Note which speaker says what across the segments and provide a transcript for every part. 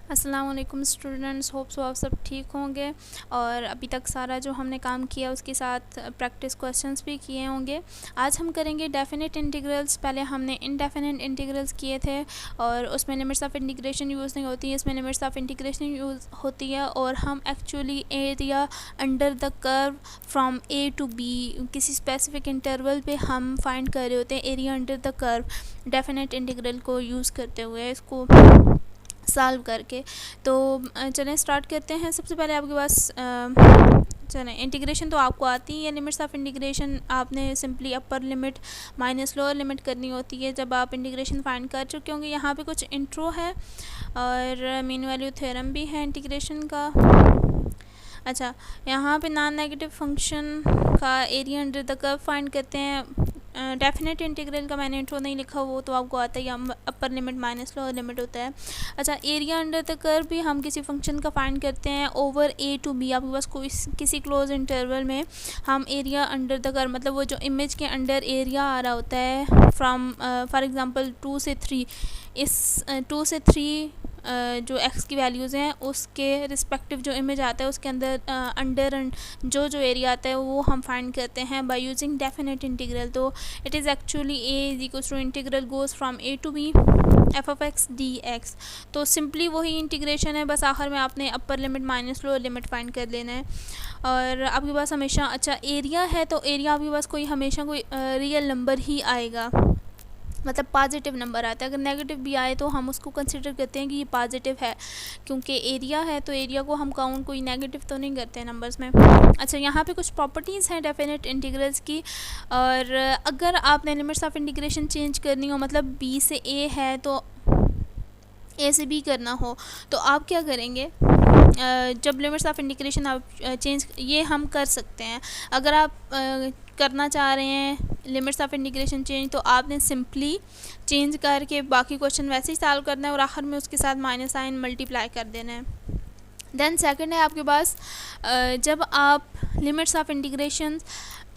Speaker 1: अस्सलाम वालेकुम students, hope so आप सब ठीक होंगे और अभी तक सारा जो हमने काम किया उसके साथ प्रैक्टिस क्वेश्चंस भी किए होंगे। आज हम करेंगे डेफिनेट इंटीग्रल्स। पहले हमने इनडेफिनेट इंटीग्रल्स किए थे और उसमें लिमिट्स ऑफ इंटीग्रेशन यूज़ नहीं होती है, इसमें लिमिट्स ऑफ इंटीग्रेशन यूज़ होती है और हम actually area under the curve from A to B किसी स्पेसिफिक इंटरवल पे हम फाइंड कर रहे होते हैं area under the curve definite integral को यूज़ करते हुए, इसको सॉल्व करके। तो चलें स्टार्ट करते हैं। सबसे पहले आपके पास चलें इंटीग्रेशन तो आपको आती है। लिमिट्स ऑफ इंटीग्रेशन आपने सिंपली अपर लिमिट माइनस लोअर लिमिट करनी होती है जब आप इंटीग्रेशन फाइंड कर चुके होंगे। यहाँ पे कुछ इंट्रो है और मीन वैल्यू थ्योरम भी है इंटीग्रेशन का। अच्छा, यहाँ पे नॉन नेगेटिव फंक्शन का area under the curve find करते हैं। डेफिनेट इंटीग्रल का मैंने इंट्रो नहीं लिखा, वो तो आपको आता है, अपर लिमिट माइनस लोअर लिमिट होता है। अच्छा, एरिया अंडर द कर्व भी हम किसी फंक्शन का फाइंड करते हैं ओवर ए टू बी। आपके पास कोई किसी क्लोज इंटरवल में हम एरिया अंडर द कर्व मतलब वो जो इमेज के अंडर एरिया आ रहा होता है फ्रॉम फॉर एग्जांपल 2 से 3, इस 2 से 3 जो x की वैल्यूज़ हैं उसके रिस्पेक्टिव जो इमेज आता है उसके अंदर अंडर जो एरिया आता है वो हम फाइंड करते हैं बाय यूजिंग डेफिनेट इंटीग्रल। तो it is actually a is equals to integral goes from a to b F of X D X. तो सिंपली वही इंटीग्रेशन है, बस आखिर में आपने upper limit minus lower limit find कर लेना है। और आपके पास हमेशा अच्छा एरिया है तो एरिया आपके पास कोई हमेशा कोई रियल नंबर ही आएगा, मतलब पॉजिटिव नंबर आता है। अगर नेगेटिव भी आए तो हम उसको कंसिडर करते हैं कि ये पॉजिटिव है, क्योंकि एरिया है तो एरिया को हम काउंट कोई नेगेटिव तो नहीं करते हैं नंबर्स में। अच्छा, यहाँ पे कुछ प्रॉपर्टीज़ हैं डेफिनेट इंटीग्रल्स की। और अगर आपने लिमिट्स ऑफ इंटीग्रेशन चेंज करनी हो, मतलब बी से ए है तो ए से बी करना हो, तो आप क्या करेंगे? जब लिमिट्स ऑफ इंटीग्रेशन आप चेंज, ये हम कर सकते हैं। अगर आप करना चाह रहे हैं लिमिट्स ऑफ इंटीग्रेशन चेंज तो आपने सिंपली चेंज करके बाकी क्वेश्चन वैसे ही सॉल्व करना है और आखिर में उसके साथ माइनस साइन मल्टीप्लाई कर देना है। देन सेकंड है आपके पास जब आप लिमिट्स ऑफ इंटीग्रेशन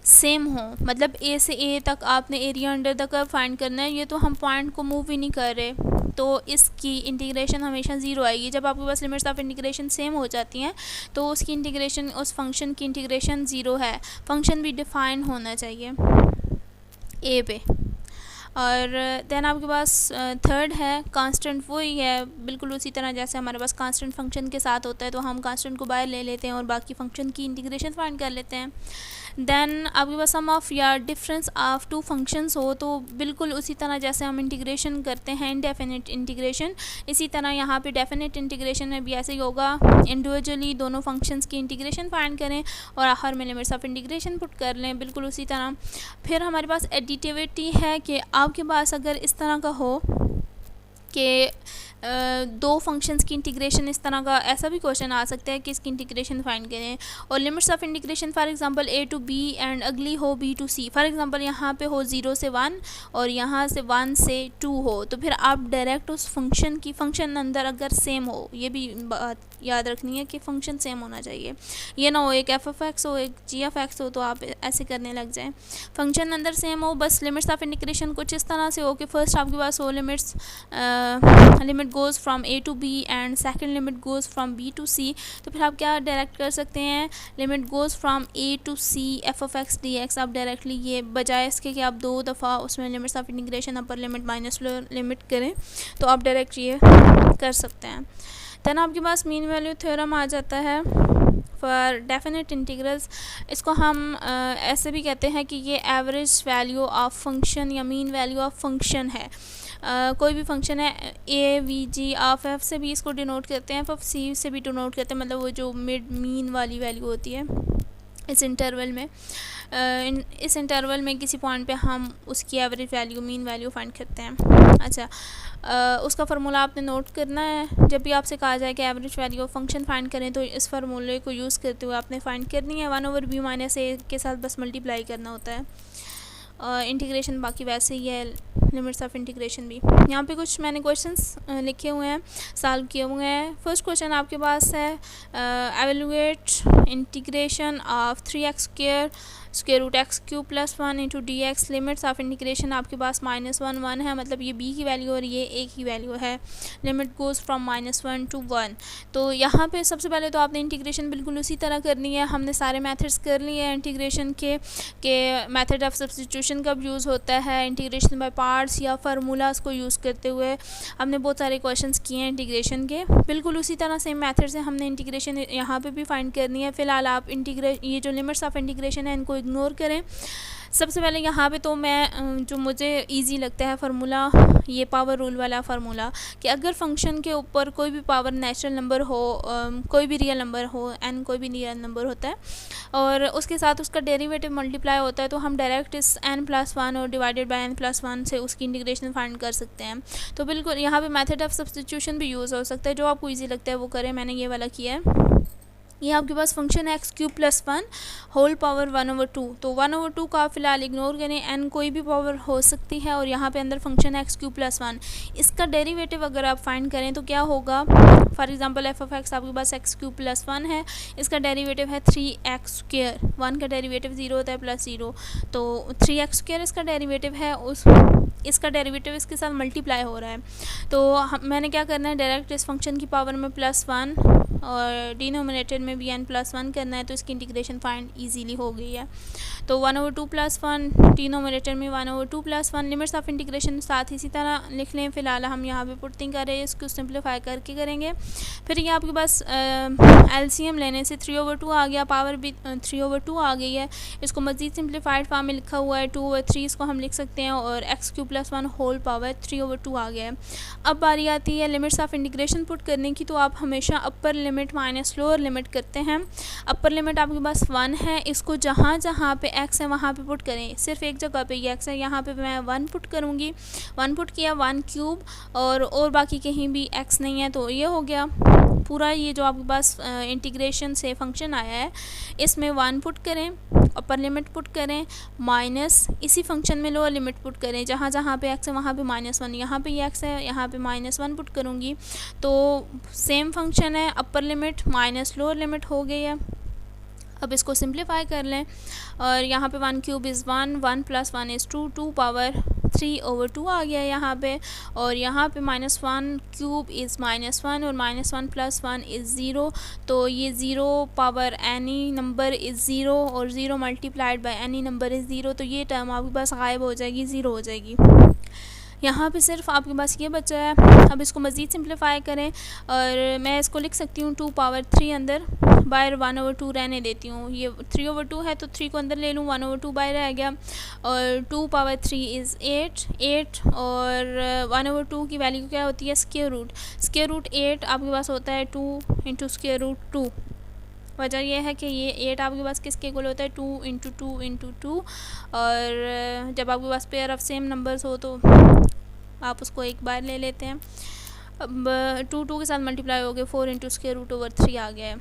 Speaker 1: सेम हो, मतलब ए से ए तक आपने area under the curve find करना है, ये तो हम पॉइंट को मूव ही नहीं कर रहे, तो इसकी इंटीग्रेशन हमेशा ज़ीरो आएगी। जब आपके पास लिमिट्स ऑफ इंटीग्रेशन सेम हो जाती हैं तो उसकी इंटीग्रेशन, उस फंक्शन की इंटीग्रेशन ज़ीरो है। फंक्शन भी डिफ़ाइन होना चाहिए ए पे। और देन आपके पास थर्ड है कांस्टेंट, वही है बिल्कुल उसी तरह जैसे हमारे पास कांस्टेंट फंक्शन के साथ होता है, तो हम कांस्टेंट को बाहर ले लेते हैं और बाकी फंक्शन की इंटीग्रेशन फाइंड कर लेते हैं। देन आपके पास सम ऑफ या डिफरेंस ऑफ टू फंक्शंस हो, तो बिल्कुल उसी तरह जैसे हम इंटीग्रेशन करते हैं इनडेफिनेट इंटीग्रेशन, इसी तरह यहाँ पे डेफिनेट इंटीग्रेशन में भी ऐसे ही होगा। इंडिविजुअली दोनों फंक्शंस की इंटीग्रेशन फाइंड करें और आखिर में लिमिट्स ऑफ इंटीग्रेशन पुट कर लें, बिल्कुल उसी तरह। फिर हमारे पास एडिटिविटी है कि आपके पास अगर इस तरह का हो कि दो फंक्शंस की इंटीग्रेशन, इस तरह का ऐसा भी क्वेश्चन आ सकता है कि इसकी इंटीग्रेशन फाइंड करें और limits of integration for example a to b and अगली हो b to c। For example यहाँ पे हो 0 से 1 और यहाँ से 1 से 2 हो, तो फिर आप डायरेक्ट उस फंक्शन की, फंक्शन अंदर अगर सेम हो, ये भी बात याद रखनी है कि फंक्शन सेम होना चाहिए, ये ना हो एक एफ ऑफ एक्स हो एक जी ऑफ एक्स हो तो आप ऐसे करने लग जाएँ। फंक्शन अंदर सेम हो, बस लिमिट्स ऑफ इंटीग्रेशन कुछ इस तरह से हो कि फर्स्ट आपके पास हो limit goes from A to B and second limit goes from B to C. तो फिर आप क्या डायरेक्ट कर सकते हैं, limit goes from A to C F of X D X. आप डायरेक्टली ये बजाय इसके कि आप दो दफ़ा उसमें limits of integration upper limit minus lower limit करें, तो आप डायरेक्ट ये कर सकते हैं। देन आपके पास मीन वैल्यू थ्योरम आ जाता है फॉर डेफिनेट इंटीग्रल्स। इसको हम ऐसे भी कहते हैं कि ये एवरेज वैल्यू ऑफ फंक्शन या मीन वैल्यू ऑफ फंक्शन है। कोई भी फंक्शन है A V ji of F से भी इसको डिनोट करते हैं, एफ ऑफ सी से भी डिनोट करते हैं, मतलब वो जो मिड मीन वाली वैल्यू होती है इस इंटरवल में। इस इंटरवल में किसी पॉइंट पे हम उसकी average value, mean value find करते हैं। अच्छा, उसका फार्मूला आपने नोट करना है। जब भी आपसे कहा जाए कि average value of function find करें तो इस फार्मूले को यूज़ करते हुए आपने फाइंड करनी है। 1/b माइनस ए के साथ बस मल्टीप्लाई करना होता है। इंटीग्रेशन बाकी वैसे ही है। लिमिट्स ऑफ इंटीग्रेशन भी। यहाँ पे कुछ मैंने क्वेश्चंस लिखे हुए हैं, सॉल्व किए हुए हैं। फर्स्ट क्वेश्चन आपके पास है evaluate integration of 3x² square root X cube plus 1 into D X. Limits of integration आपके पास -1 1 है, मतलब ये b की वैल्यू और ये a की वैल्यू है। Limit goes from -1 to 1। तो यहाँ पे सबसे पहले तो आपने इंटीग्रेशन बिल्कुल उसी तरह करनी है। हमने सारे मेथड्स कर लिए हैं इंटीग्रेशन के मेथड ऑफ सब्स्टिट्यूशन कब यूज़ होता है, इंटीग्रेशन बाय पार्ट्स या फार्मूलाज को यूज़ करते हुए हमने बहुत सारे क्वेश्चंस किए हैं इंटीग्रेशन के। बिल्कुल उसी तरह सेम मेथड से हमने इंटीग्रेशन यहाँ पे भी फाइंड करनी है। फ़िलहाल आप ये जो लिमिट्स ऑफ इंटीग्रेशन है इनको इग्नोर करें। सबसे पहले यहाँ पे तो मैं जो मुझे इजी लगता है फार्मूला, ये पावर रूल वाला फार्मूला, कि अगर फंक्शन के ऊपर कोई भी पावर नेचुरल नंबर हो, कोई भी रियल नंबर हो, n कोई भी रियल नंबर होता है और उसके साथ उसका डेरिवेटिव मल्टीप्लाई होता है, तो हम डायरेक्ट इस n+1 और डिवाइडेड बाय n+1 से उसकी इंटीग्रेशन फाइंड कर सकते हैं। तो बिल्कुल यहाँ पे मेथड ऑफ सब्स्टिट्यूशन भी यूज़ हो सकता है, जो आपको ईजी लगता है वो करें। मैंने ये वाला किया है। ये आपके पास फंक्शन है x³ + 1 होल पावर 1/2। तो 1/2 का आप फिलहाल इग्नोर करें, n कोई भी पावर हो सकती है और यहाँ पे अंदर फंक्शन है x³ + 1। इसका डेरिवेटिव अगर आप फाइंड करें तो क्या होगा, फॉर एग्जांपल f(x) आपके पास x³ + 1 है, इसका डेरिवेटिव है 3x²। 1 का डेरिवेटिव 0 होता है +0, तो 3x² इसका डेरिवेटिव है, इसका डेरिवेटिव इसके साथ मल्टीप्लाई हो रहा है। तो मैंने क्या करना है, डायरेक्ट इस फंक्शन की पावर में +1 और डिनोमिनेटर में भी n+1 करना है, तो इसकी इंटीग्रेशन फाइंड इजीली हो गई है। तो 1/2 + 1 डिनोमिनेटर में 1/2 + 1। लिमिट्स ऑफ इंटीग्रेशन साथ इसी तरह लिख लें। फ़िलहाल हम यहाँ पे पुटिंग कर रहे हैं, इसको सिंप्लीफाई करके करेंगे। फिर ये आपके पास एलसीएम लेने से 3/2 आ गया, पावर भी 3/2 आ गई है। इसको मज़ीद सिंप्लीफाइड फॉर्म में लिखा हुआ है 2/3, इसको हम लिख सकते हैं, और x³ + 1 होल पावर 3/2 आ गया है। अब बारी आती है लिमिट्स ऑफ इंटीग्रेशन पुट करने की। तो आप हमेशा अपर लिमिट माइनस लोअर लिमिट करते हैं। अपर लिमिट आपके पास 1 है, इसको जहाँ जहाँ पे x है वहाँ पे पुट करें। सिर्फ एक जगह पे ये x है, यहाँ पे मैं 1 पुट करूँगी। 1 पुट किया, 1³ और बाकी कहीं भी x नहीं है, तो ये हो गया पूरा। ये जो आपके पास इंटीग्रेशन से फंक्शन आया है, इसमें 1 पुट करें, अपर लिमिट पुट करें, माइनस इसी फंक्शन में लोअर लिमिट पुट करें। जहाँ जहाँ पे x है वहाँ पे -1, यहाँ पे ये x है, यहाँ पे -1 पुट करूँगी। तो सेम फंक्शन है, अपर लिमिट माइनस लोअर लिमिट हो गई है। अब इसको सिंप्लीफाई कर लें, और यहाँ पे 1³ इज़ 1, 1 + 1 इज़ 2, 2 पावर 3/2 आ गया यहाँ पे। और यहाँ पे -1³ इज़ -1 और -1 + 1 इज़ 0। तो ये 0 पावर एनी नंबर इज़ 0 और 0 multiplied by any number is 0। तो ये टर्म आपके पास गायब हो जाएगी, 0 हो जाएगी। यहाँ पे सिर्फ आपके पास ये बचा है। अब इसको मज़ीद सिंप्लीफाई करें, और मैं इसको लिख सकती हूँ 2 पावर 3 अंदर, बाहर 1/2 रहने देती हूँ। ये 3/2 है, तो 3 को अंदर ले लूँ, 1/2 बाहर रह गया। और 2 पावर 3 इज़ 8 और 1/2 की वैल्यू क्या होती है, स्क्वायर रूट। स्क्वायर रूट 8 आपके पास होता है 2 × स्क्वायर रूट 2। वजह यह है कि ये 8 आपके पास किसके इक्वल होता है, 2 × 2 × 2। और जब आपके पास पेयर ऑफ सेम नंबर्स हो तो आप उसको एक बार ले लेते हैं। अब 2 के साथ मल्टीप्लाई हो गए, 4 × √3 आ गया है।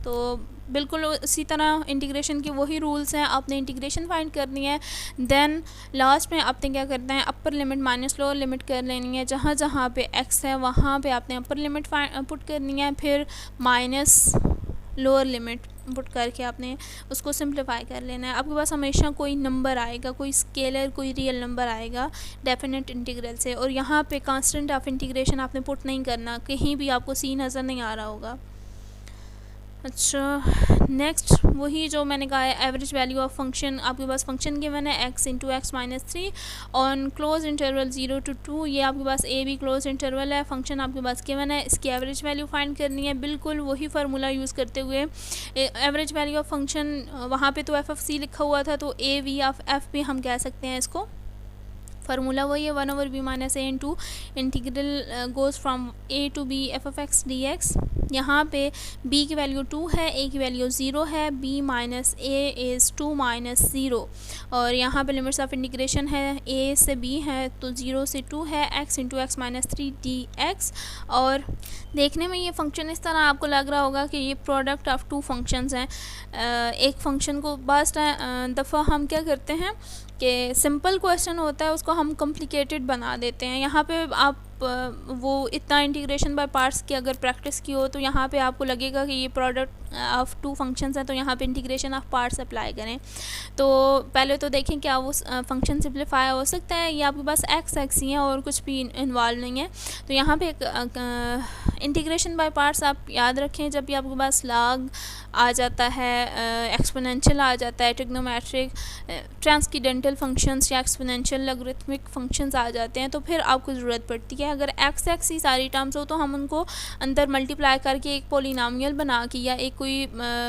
Speaker 1: तो बिल्कुल इसी तरह इंटीग्रेशन के वही रूल्स हैं, आपने इंटीग्रेशन फाइंड करनी है। देन लास्ट में आपने क्या करना है, अपर लिमिट माइनस लोअर लिमिट कर लेनी है। जहाँ जहाँ पे x है वहाँ पे आपने अपर लिमिट पुट करनी है, फिर माइनस लोअर लिमिट पुट करके आपने उसको सिंप्लीफाई कर लेना है। आपके पास हमेशा कोई नंबर आएगा, कोई स्केलर, कोई रियल नंबर आएगा डेफिनेट इंटीग्रल से, और यहाँ पे कांस्टेंट ऑफ इंटीग्रेशन आपने पुट नहीं करना, कहीं भी आपको सी नज़र नहीं आ रहा होगा। अच्छा, नेक्स्ट वही जो मैंने कहा है, एवरेज वैल्यू ऑफ फंक्शन। आपके पास फंक्शन गिवन है x × x - 3 on close interval 0 to 2। ये आपके पास a भी क्लोज इंटरवल है, फंक्शन आपके पास गिवन है, इसकी एवरेज वैल्यू फाइंड करनी है। बिल्कुल वही फार्मूला यूज़ करते हुए एवरेज वैल्यू ऑफ फंक्शन, वहाँ पे तो f(c) लिखा हुआ था, तो a(v) ऑफ f भी हम कह सकते हैं इसको। फार्मूला वही है, 1/b - a into integral goes from a to b f(x) dx। यहाँ पे b की वैल्यू 2 है, a की वैल्यू 0 है, b minus a is 2 minus 0। और यहाँ पे लिमिट्स ऑफ इंटीग्रेशन है, a से b है तो 0 से 2 है, x into x minus 3 dx। और देखने में ये फंक्शन इस तरह आपको लग रहा होगा कि ये प्रोडक्ट ऑफ टू फंक्शंस हैं। एक फंक्शन को बस दफ़ा हम क्या करते हैं कि सिंपल क्वेश्चन होता है उसको हम कॉम्प्लिकेटेड बना देते हैं। यहाँ पे आप वो इतना इंटीग्रेशन बाय पार्ट्स की अगर प्रैक्टिस की हो तो यहाँ पे आपको लगेगा कि ये प्रोडक्ट ऑफ टू फंक्शंस हैं, तो यहाँ पे इंटीग्रेशन ऑफ पार्ट्स अप्लाई करें। तो पहले तो देखें क्या वो फंक्शन सिंप्लीफाई हो सकता है, या आपके पास एक्स ही है और कुछ भी इन्वॉल्व नहीं है। तो यहाँ पे इंटीग्रेशन बाय पार्ट्स आप याद रखें, जब भी आपके पास लॉग आ जाता है, एक्सपोनेंशियल आ जाता है, ट्रिग्नोमेट्रिक, ट्रांसकेंडेंटल फंक्शंस या एक्सपोनेंशियल लॉगरिथमिक फंक्शंस आ जाते हैं, तो फिर आपको ज़रूरत पड़ती है अगर एक्स ही सारी टर्म्स हो तो हम उनको अंदर मल्टीप्लाई करके एक पोलिनोमियल बना के या एक कोई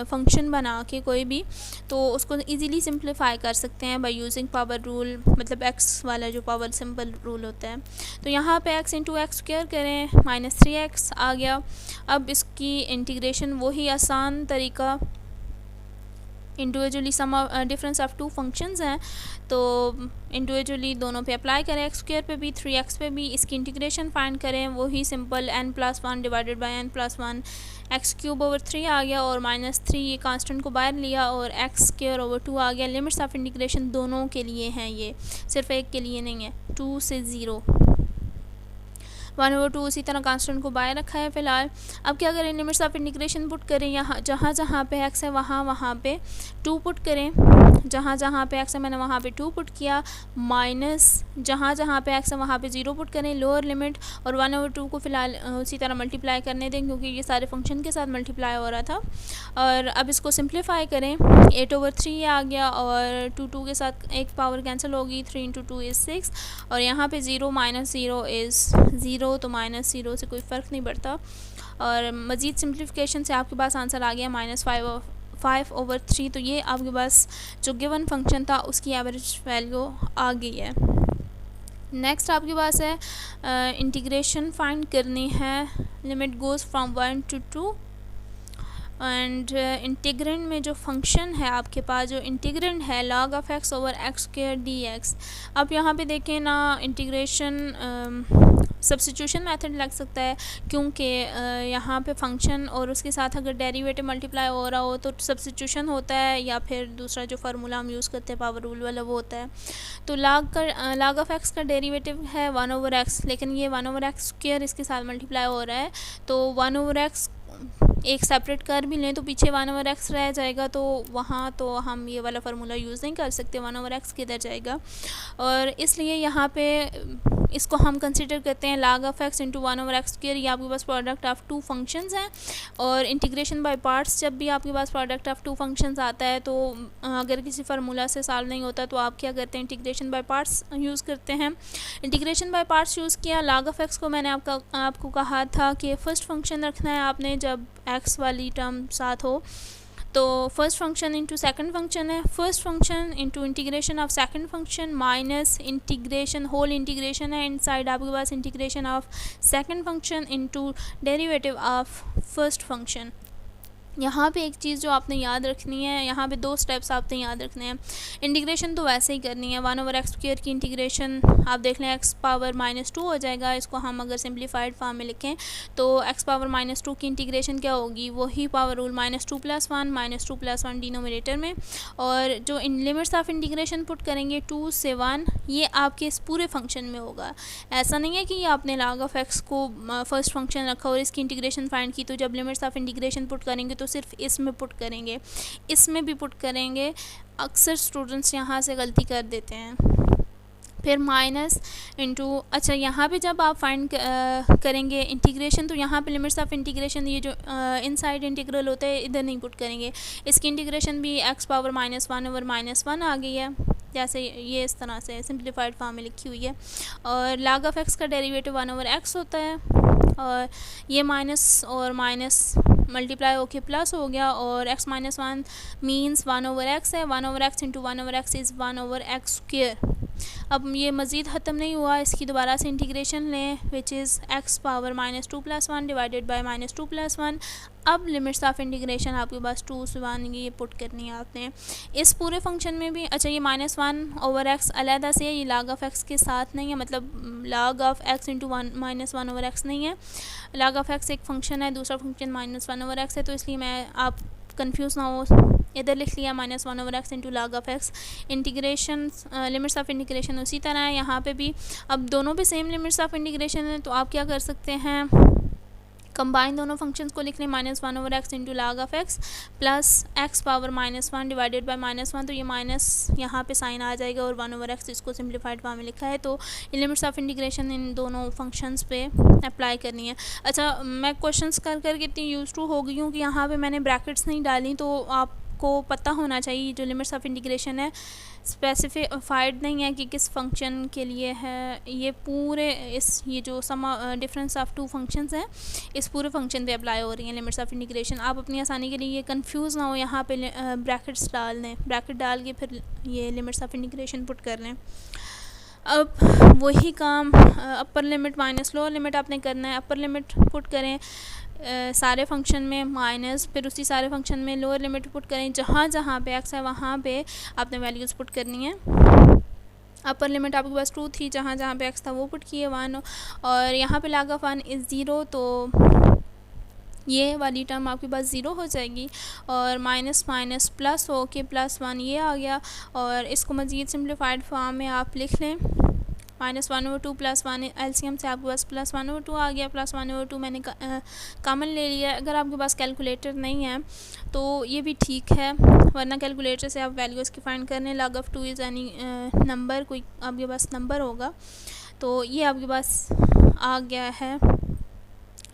Speaker 1: फंक्शन बना के कोई भी, तो उसको इजीली सिंप्लीफाई कर सकते हैं बाय यूजिंग पावर रूल, मतलब एक्स वाला जो पावर सिंपल रूल होता है। तो यहाँ पे एक्स इंटू एक्स स्क्वायर करें, माइनस 3x आ गया। अब इसकी इंटीग्रेशन वही आसान तरीका, individually sum difference of two functions हैं तो इंडिविजुअली दोनों पे अप्लाई करें, एक्स स्क्वायर पे भी 3x पे भी। इसकी इंटीग्रेशन फाइंड करें, वही simple n+1 divided by n+1, x cube over 3 आ गया और माइनस 3 ये कांस्टेंट को बाहर लिया और एक्स स्क्वायर ओवर 2 आ गया। लिमिट्स ऑफ इंटीग्रेशन दोनों के लिए हैं, ये सिर्फ एक के लिए नहीं है। 2 से 0, 1/2 उसी तरह कांस्टेंट को बाहर रखा है फ़िलहाल। अब क्या करें, लिमिट्स ऑफ इंटीग्रेशन पुट करें, यहाँ जहाँ जहाँ पे x है वहाँ पे 2 पुट करें, जहाँ जहाँ पे x है मैंने वहाँ पे 2 पुट किया, माइनस जहाँ जहाँ पे x है वहाँ पे 0 पुट करें लोअर लिमिट, और 1/2 को फ़िलहाल उसी तरह मल्टीप्लाई करने दें क्योंकि ये सारे फंक्शन के साथ मल्टीप्लाई हो रहा था। और अब इसको सिंप्लीफाई करें, 8/3 आ गया और 2 के साथ एक पावर कैंसिल होगी, 3 इंटू 2 इज़ 6, और यहाँ पे 0 माइनस 0 इज़ 0, तो माइनस 0 से कोई फ़र्क नहीं पड़ता। और मज़ीद सिंप्लीफिकेशन से आपके पास आंसर आ गया -5/3। तो ये आपके पास जो गिवन फंक्शन था उसकी एवरेज वैल्यू आ गई है। नेक्स्ट आपके पास है इंटीग्रेशन फाइंड करनी है, limit goes from 1 to 2 and integrand में जो फंक्शन है आपके पास, जो इंटीग्रेंड है log of x over x square dx। अब यहाँ पे देखें ना, इंटीग्रेशन सब्स्टिट्यूशन मेथड लग सकता है क्योंकि यहाँ पे फंक्शन और उसके साथ अगर डेरिवेटिव मल्टीप्लाई हो रहा हो तो सब्स्टिट्यूशन होता है, या फिर दूसरा जो फार्मूला हम यूज़ करते हैं पावर रूल वाला वो होता है। तो log ऑफ x का डेरिवेटिव है 1/x, लेकिन ये 1/x स्क्वायर इसके साथ मल्टीप्लाई हो रहा है, तो 1/x एक सेपरेट कर भी लें तो पीछे 1/x रह जाएगा, तो वहाँ तो हम ये वाला फार्मूला यूज़ नहीं कर सकते, 1/x किधर जाएगा। और इसलिए यहाँ पे इसको हम कंसिडर करते हैं log of x into 1/x square. ये आपके पास प्रोडक्ट ऑफ टू फंक्शंस हैं, और इंटीग्रेशन बाय पार्ट्स जब भी आपके पास प्रोडक्ट ऑफ टू फंक्शंस आता है तो अगर किसी फार्मूला से सॉल्व नहीं होता तो आप क्या करते हैं, इंटीग्रेशन बाय पार्ट्स यूज़ करते हैं। इंटीग्रेशन बाय पार्ट्स यूज़ किया, log ऑफ x को मैंने आपको कहा था कि फ़र्स्ट फंक्शन रखना है आपने जब x वाली टर्म साथ हो, तो first function into second function है, first function into integration of second function minus integration whole integration है इनसाइड आपके पास integration of second function into derivative of first function. यहाँ पे एक चीज़ जो आपने याद रखनी है, यहाँ पे 2 स्टेप्स आपने याद रखने हैं। इंटीग्रेशन तो वैसे ही करनी है, 1/x स्क्वायर की इंटीग्रेशन आप देख लें x पावर -2 हो जाएगा। इसको हम अगर सिंप्लीफाइड फॉर्म में लिखें तो x पावर -2 की इंटीग्रेशन क्या होगी, वही पावर रूल -2 + 1 डिनोमिनेटर में, और जो इन लिमिट्स ऑफ इंटीग्रेशन पुट करेंगे 2 से 1, ये आपके इस पूरे फंक्शन में होगा। ऐसा नहीं है कि आपने log ऑफ x को फर्स्ट फंक्शन रखा और इसकी इंटीग्रेशन फाइंड की, तो जब लिमिट्स ऑफ इंटीग्रेशन पुट करेंगे तो सिर्फ इसमें पुट करेंगे, इसमें भी पुट करेंगे। अक्सर स्टूडेंट्स यहाँ से गलती कर देते हैं। फिर माइनस इंटू, अच्छा यहाँ पे जब आप फाइंड करेंगे इंटीग्रेशन तो यहाँ पे लिमिट्स ऑफ इंटीग्रेशन ये जो इनसाइड इंटीग्रल होता है इधर नहीं पुट करेंगे। इसकी इंटीग्रेशन भी x पावर -1/-1 आ गई है, जैसे ये इस तरह से सिंप्लीफाइड फॉर्म में लिखी हुई है। और log ऑफ x का डेरिवेटिव 1/x होता है, और ये माइनस और माइनस मल्टीप्लाई होके प्लस हो गया, और x -1 मीन्स 1/x है, 1/x into 1/x is 1/x square. अब ये मज़ीद ख़त्म नहीं हुआ, इसकी दोबारा से इंटीग्रेशन लें which is x power -2+1 divided by -2+1। अब लिमिट्स ऑफ इंटीग्रेशन आपके पास 2 से 1 ये पुट करनी है आपने इस पूरे फंक्शन में भी। अच्छा, ये -1/x अलहदा से है, ये log ऑफ x के साथ नहीं है, मतलब log of x into -1/x नहीं है। log ऑफ x एक फंक्शन है, दूसरा फंक्शन -1/x है, तो इसलिए मैं आप कंफ्यूज ना हो, इधर लिख लिया -1/x into log of x। Integration limits of integration उसी तरह है यहाँ पे भी। अब दोनों पे सेम लिमिट्स ऑफ इंटीग्रेशन है, तो आप क्या कर सकते हैं, कंबाइन दोनों फंक्शंस को लिख लें, -1/x into log of x plus x power -1 divided by -1, तो ये माइनस यहाँ पे साइन आ जाएगा और 1/x इसको सिंप्लीफाइड फॉर्म में लिखा है। तो लिमिट्स ऑफ इंटीग्रेशन इन दोनों फंक्शंस पे अप्लाई करनी है। अच्छा, मैं क्वेश्चंस कर कर के इतनी यूज टू हो गई हूँ कि यहाँ पे मैंने ब्रैकेट्स नहीं डाली, तो आपको पता होना चाहिए जो लिमिट्स ऑफ इंटीग्रेशन है स्पेसिफाइड नहीं है कि किस फंक्शन के लिए है, ये पूरे ये जो सम डिफरेंस ऑफ 2 फंक्शंस हैं इस पूरे फंक्शन पे अप्लाई हो रही हैं लिमिट्स ऑफ इंटीग्रेशन। आप अपनी आसानी के लिए ये कंफ्यूज ना हो, यहाँ पे ब्रैकेट्स डाल दें, ब्रैकेट डाल के फिर ये लिमिट्स ऑफ इंटीग्रेशन पुट कर लें। अब वही काम अपर लिमिट माइनस लोअर लिमिट आपने करना है। अपर लिमिट पुट करें सारे फंक्शन में माइनस, फिर उसी सारे फंक्शन में लोअर लिमिट पुट करें, जहाँ जहाँ पे x है वहाँ पे आपने वैल्यूज़ पुट करनी है। अपर लिमिट आपके पास 2 थी, जहाँ जहाँ पे x था वो पुट किए 1, और यहाँ पे log ऑफ 1 इज़ 0, तो ये वाली टर्म आपके पास 0 हो जाएगी, और माइनस माइनस प्लस हो के +1 ये आ गया, और इसको मज़ीद सिंप्लीफाइड फॉर्म में आप लिख लें -1/2 +1, एलसीएम से आपके पास +1/2 आ गया, +1/2 मैंने कॉमन ले लिया। अगर आपके पास कैलकुलेटर नहीं है तो ये भी ठीक है, वरना कैलकुलेटर से आप वैल्यूज़ की फाइंड करने। log of 2 is any number, कोई आपके पास नंबर होगा, तो ये आपके पास आ गया है,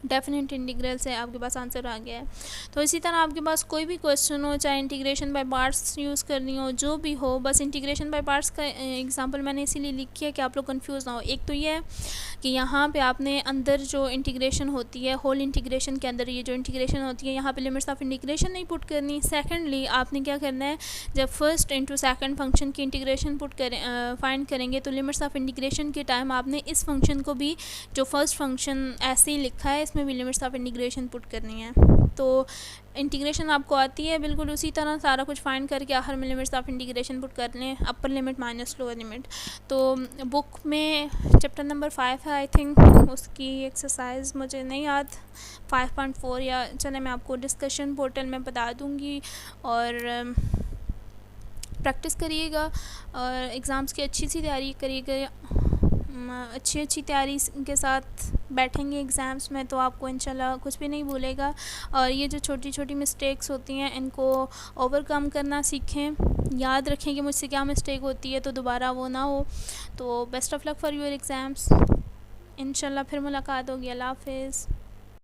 Speaker 1: डेफिनेट इंटीग्रल से आपके पास आंसर आ गया है। तो इसी तरह आपके पास कोई भी क्वेश्चन हो, चाहे इंटीग्रेशन बाय पार्ट्स यूज़ करनी हो, जो भी हो, बस इंटीग्रेशन बाय पार्ट्स का एग्जांपल मैंने इसीलिए लिखी है कि आप लोग कंफ्यूज ना हो। एक तो ये है कि यहाँ पे आपने अंदर जो इंटीग्रेशन होती है, होल इंटीग्रेशन के अंदर ये जो इंटीग्रेशन होती है, यहाँ पे लिमिट्स ऑफ इंटीग्रेशन नहीं पुट करनी। सेकेंडली आपने क्या करना है, जब फर्स्ट इंटू सेकंड फंक्शन की इंटीग्रेशन पुट करें फाइंड करेंगे, तो लिमिट्स ऑफ इंटीग्रेशन के टाइम आपने इस फंक्शन को भी, जो फर्स्ट फंक्शन ऐसे ही लिखा है, इसमें भी लिमिट्स ऑफ इंटीग्रेशन पुट करनी है। तो इंटीग्रेशन आपको आती है बिल्कुल उसी तरह, सारा कुछ फाइंड करके आखिर में लिमिट्स ऑफ इंटीग्रेशन पुट कर लें, अपर लिमिट माइनस लोअर लिमिट। तो बुक में चैप्टर नंबर 5 है आई थिंक, उसकी एक्सरसाइज मुझे नहीं याद, 5.4 या चले मैं आपको डिस्कशन पोर्टल में बता दूँगी, और प्रैक्टिस करिएगा और एग्ज़ाम्स की अच्छी सी तैयारी करिएगा। अच्छी तैयारी के साथ बैठेंगे एग्ज़ाम्स में तो आपको इंशाल्लाह कुछ भी नहीं भूलेगा, और ये जो छोटी छोटी मिस्टेक्स होती हैं इनको ओवरकम करना सीखें। याद रखें कि मुझसे क्या मिस्टेक होती है तो दोबारा वो ना हो। तो best of luck for your exams, इंशाल्लाह फिर मुलाकात होगी। अल्लाह हाफ़िज़।